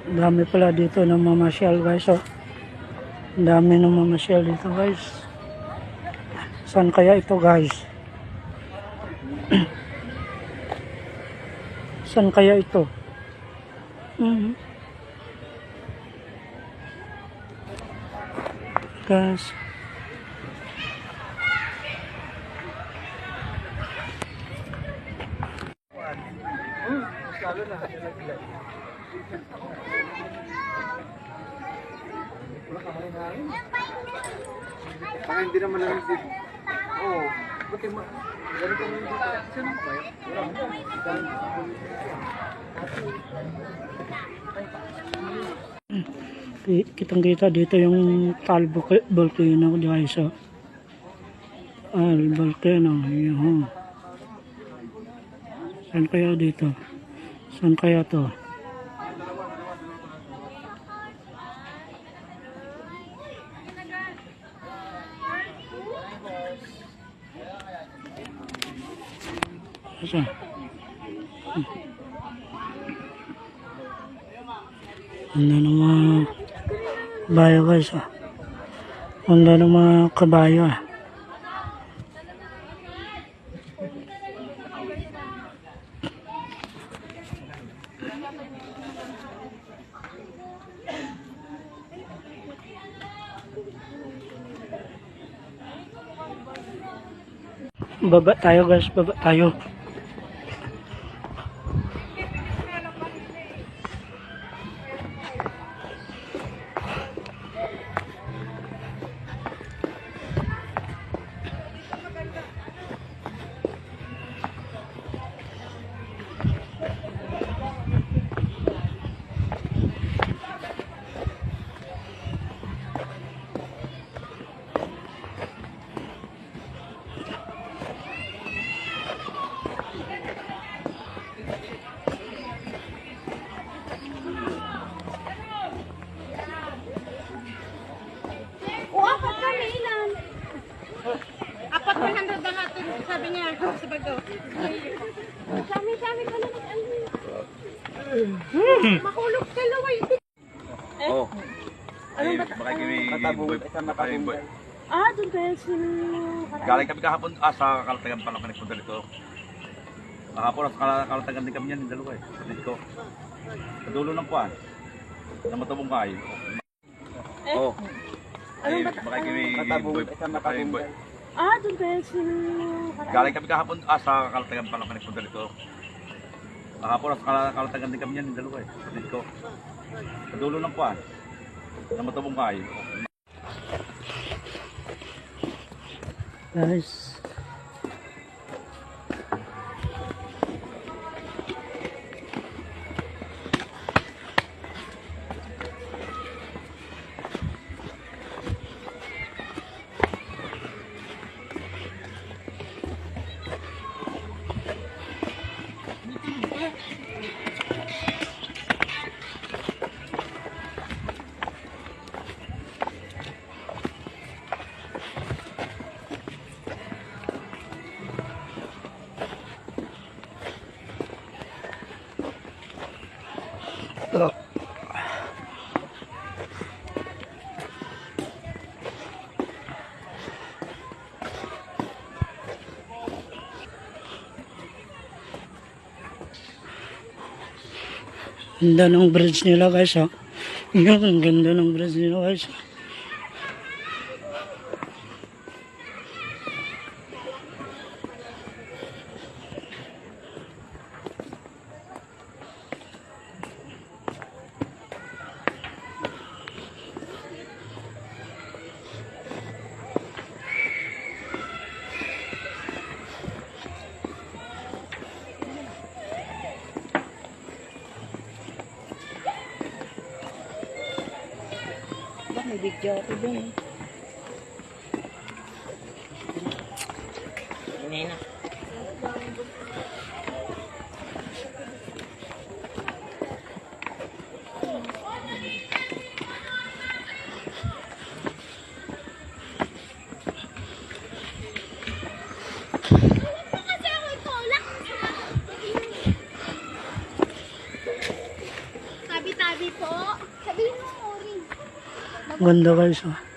Dami pala dito ng mamasyal guys. Oh. Dami ng mamasyal dito guys. Saan kaya ito guys? Saan kaya ito? Guys. Parang hindi naman lang dito. Oo. Buti mo. Ganito mo dito. Sino ba yun? Kitang kita dito yung Taal Volcano guys. So, Taal Volcano. Yun. Saan kaya dito? Saan kaya to? Asa? Ano ng mga kabayo guys. Ano ng mga kabayo Baba tayo guys, baba tayo. Apat 100 na natin, sabi niya sa bago. Sami ka na mag-alwi. Makulog ka laway. Oo. Ano ba? Baka matabong isang matabong boy. Doon kayo si... Galing kami kahapon sa Kalatagan pa lang kami nagpunta dito. Kahapon sa Kalatagan din kami yan, yung dalawa dito. Sa dulo ng kuwan. Na matabong kayo. Oo. Ano ba? Baka matabong isang matabong boy. Doon kayo si... Galing kami kahapon sa Kalatagan pa lang kami nagpunta dito. Kahapon sa Kalatagan din kami yan, yung dalawa dito. Sa dulo ng kuwan. Na matabong kayo. Guys. Oh. Ganda ng bridge nila guys ha. Yun, ang ganda ng bridge nila guys. May video ako dun. Nena. Tabi-tabi Ori po. Sabihin mo, Ori. Ganda guys oh.